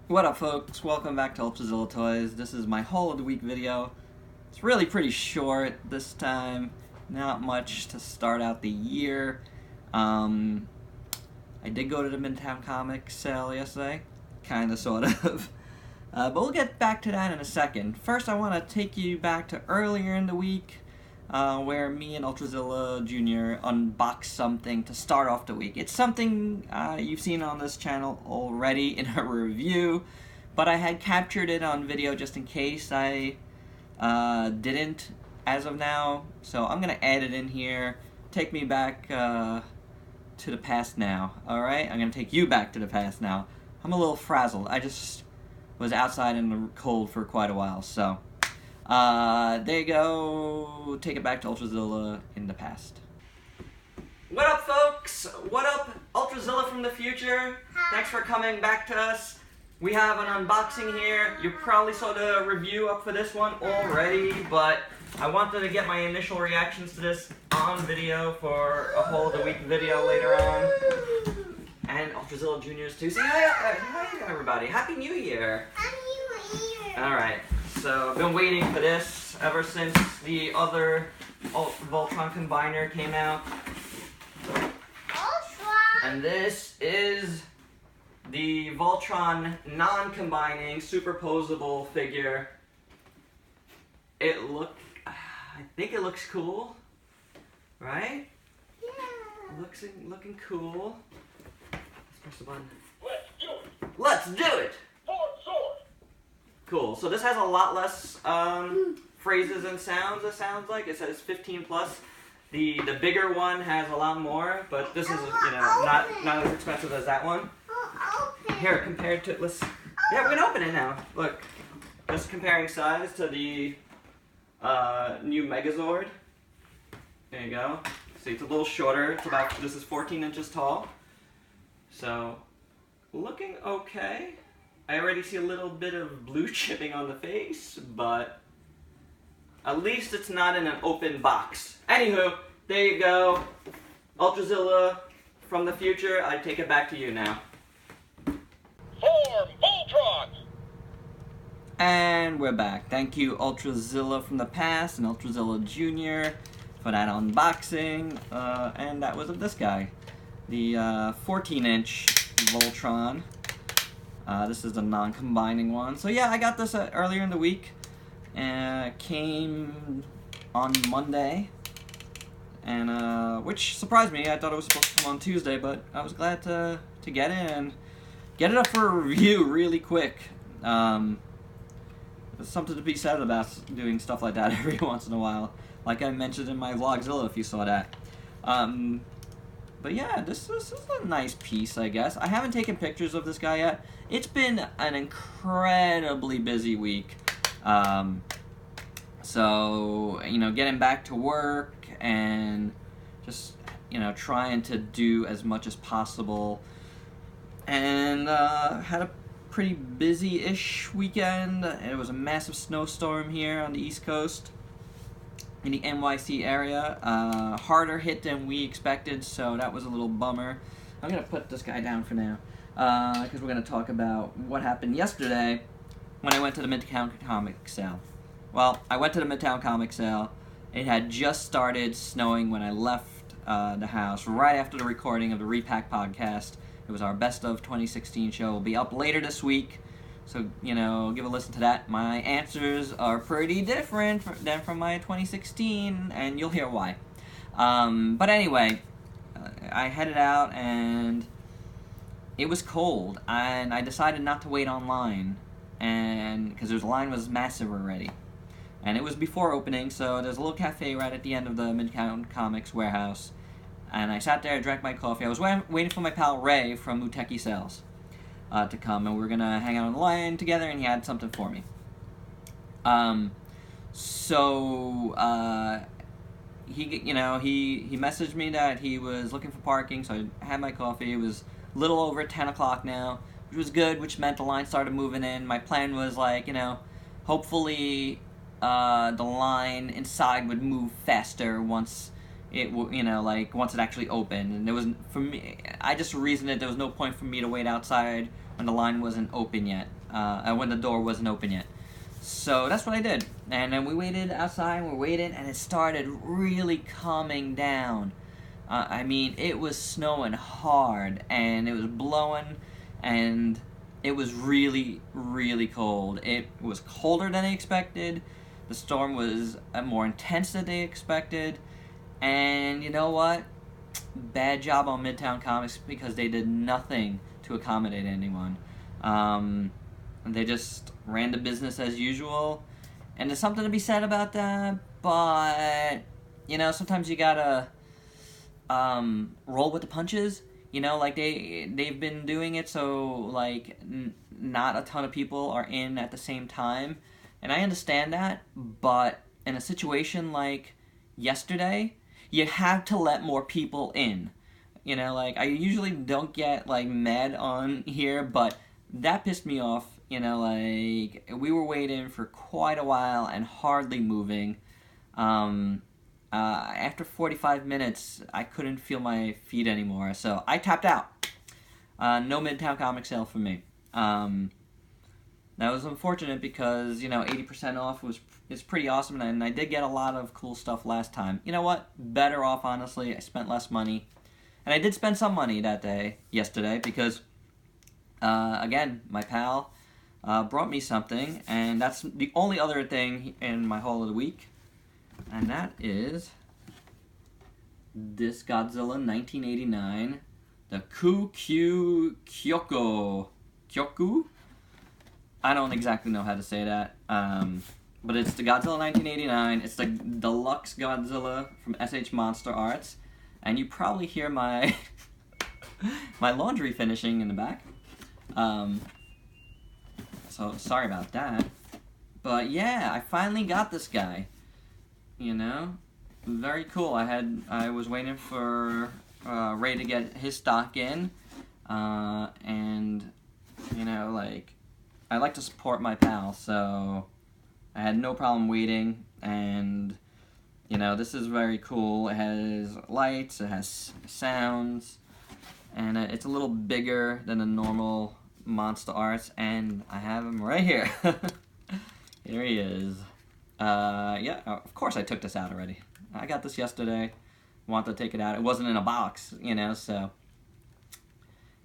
What up, folks? Welcome back to Ultrazilla Toys. This is my haul of the week video. It's really pretty short this time. Not much to start out the year. I did go to the Midtown Comic sale yesterday. Kinda, sort of. But we'll get back to that in a second. First, I want to take you back to earlier in the week, where me and Ultrazilla Jr. unboxed something to start off the week. It's something you've seen on this channel already in a review, but I had captured it on video just in case I didn't as of now, so I'm going to add it in here. Take me back to the past now, alright? I'm going to take you back to the past now. I'm a little frazzled. I just was outside in the cold for quite a while, so there you go. Take it back to Ultrazilla in the past. What up, folks? What up, Ultrazilla from the future? Thanks for coming back to us. We have an unboxing here. You probably saw the review up for this one already, but I wanted to get my initial reactions to this on video for a whole of the week video later on. And Ultrazilla Juniors too. Say hi, everybody. Happy New Year. Happy New Year. Alright, so I've been waiting for this ever since the other Voltron combiner came out. Voltron. And this is the Voltron non-combining super Poseable figure. I think it looks cool, right? Yeah. Looking cool. Let's press the button. Let's do it! Let's do it! Sword! Cool. So this has a lot less phrases and sounds, it sounds like. It says 15 plus. The bigger one has a lot more, but this is, not as expensive as that one. Open. Here, compared to, yeah, we're gonna open it now. Look, just comparing size to the new Megazord. There you go. See, it's a little shorter. This is 14 inches tall. So, looking okay. I already see a little bit of blue chipping on the face, but at least it's not in an open box. Anywho, there you go. Ultrazilla from the future, I take it back to you now. Form Voltron! And we're back. Thank you, Ultrazilla from the past and Ultrazilla Jr. for that unboxing. And that was of this guy, the 14-inch Voltron. This is the non-combining one. So yeah, I got this earlier in the week. Came on Monday, and which surprised me. I thought it was supposed to come on Tuesday, but I was glad to get it and get it up for a review really quick. There's something to be said about doing stuff like that every once in a while, like I mentioned in my Vlogzilla if you saw that. But yeah, this is a nice piece, I guess. I haven't taken pictures of this guy yet. It's been an incredibly busy week. So, getting back to work and just, trying to do as much as possible. And had a pretty busy-ish weekend. It was a massive snowstorm here on the East Coast, in the NYC area. Harder hit than we expected, so that was a little bummer. I'm going to put this guy down for now, because we're going to talk about what happened yesterday when I went to the Midtown Comic sale. Well, I went to the Midtown Comic sale. It had just started snowing when I left the house, right after the recording of the Repack podcast. It was our Best of 2016 show. It will be up later this week, so, give a listen to that. My answers are pretty different than from my 2016, and you'll hear why. But anyway, I headed out, and it was cold, and I decided not to wait online, and because the line was massive already. And it was before opening, so there's a little cafe right at the end of the Midtown Comics warehouse. And I sat there, drank my coffee. I was waiting for my pal Ray from Uteki Sales to come, and we were gonna hang out on the line together, and he had something for me. He messaged me that he was looking for parking, so I had my coffee. It was a little over 10 o'clock now, which was good, which meant the line started moving in. My plan was hopefully the line inside would move faster once it once it actually opened. And there was, for me, I just reasoned that there was no point for me to wait outside when the line wasn't open yet, when the door wasn't open yet. So that's what I did. And then we waited outside, and we're waiting, and it started really calming down. I mean, it was snowing hard, and it was blowing, and it was really, really cold. It was colder than I expected. The storm was more intense than they expected. And you know what? Bad job on Midtown Comics because they did nothing to accommodate anyone. They just ran the business as usual. And there's something to be said about that, but, you know, sometimes you gotta roll with the punches. You know, like they've been doing it so, like, not a ton of people are in at the same time. And I understand that, but in a situation like yesterday, you have to let more people in. You know, like, I usually don't get, like, mad on here, but that pissed me off. You know, like, we were waiting for quite a while and hardly moving. After 45 minutes, I couldn't feel my feet anymore, so I tapped out. No Midtown comic sale for me. That was unfortunate because, you know, 80% off is pretty awesome, and I did get a lot of cool stuff last time. You know what? Better off, honestly. I spent less money. And I did spend some money yesterday, because, again, my pal brought me something, and that's the only other thing in my haul of the week. And that is this Godzilla 1989, the Kyoku? I don't exactly know how to say that, but it's the Godzilla 1989. It's the deluxe Godzilla from SH Monster Arts, and you probably hear my my laundry finishing in the back. So sorry about that, but yeah, I finally got this guy. You know, very cool. I was waiting for Ray to get his stock in, and you know, like, I like to support my pal, so I had no problem waiting. And you know, this is very cool. It has lights, it has sounds, and it's a little bigger than the normal Monster Arts. And I have him right here. Here he is. Yeah, of course I took this out already. I got this yesterday. Wanted to take it out. It wasn't in a box, you know, so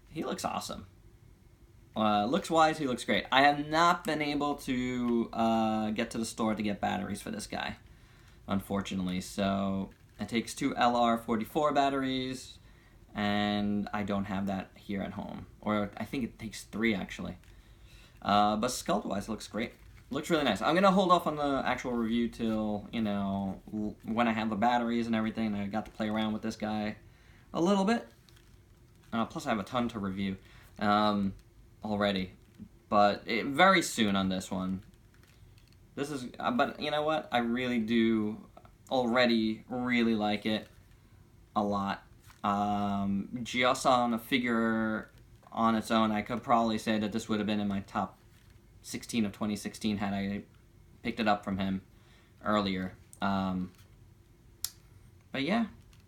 he looks awesome. Looks-wise, he looks great. I have not been able to get to the store to get batteries for this guy, unfortunately. So it takes 2 LR44 batteries, and I don't have that here at home. Or I think it takes 3, actually. But sculpt-wise, it looks great. Looks really nice. I'm going to hold off on the actual review till, you know, when I have the batteries and everything. I got to play around with this guy a little bit. Plus, I have a ton to review already. But very soon on this one. This is, but you know what? I really do already really like it a lot. Just on a figure on its own, I could probably say that this would have been in my top 16 of 2016 had I picked it up from him earlier. But yeah,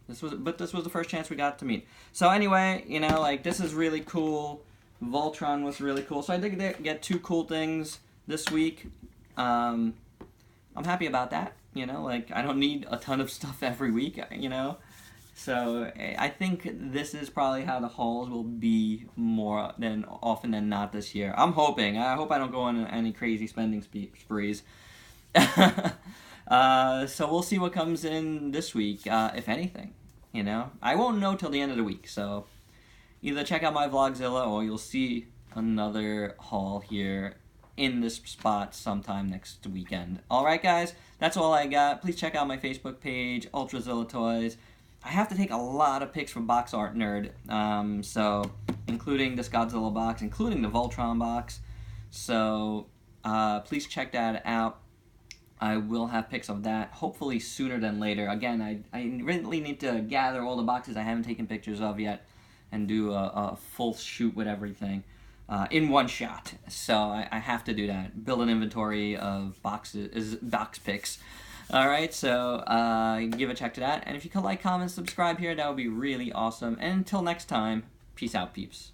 this was the first chance we got to meet. So anyway, you know, like, this is really cool. Voltron was really cool. So I did get 2 cool things this week. I'm happy about that. You know, like, I don't need a ton of stuff every week, you know. So I think this is probably how the hauls will be more than often than not this year. I'm hoping. I hope I don't go on any crazy spending sprees. So we'll see what comes in this week, if anything. You know, I won't know till the end of the week. So either check out my Vlogzilla, or you'll see another haul here in this spot sometime next weekend. All right, guys, that's all I got. Please check out my Facebook page, Ultrazilla Toys. I have to take a lot of pics from Box Art Nerd, so including this Godzilla box, including the Voltron box. So please check that out. I will have pics of that, hopefully sooner than later. Again, I really need to gather all the boxes I haven't taken pictures of yet and do a full shoot with everything in one shot. So I have to do that. Build an inventory of box pics. All right, so give a check to that. And if you could like, comment, subscribe here, that would be really awesome. And until next time, peace out, peeps.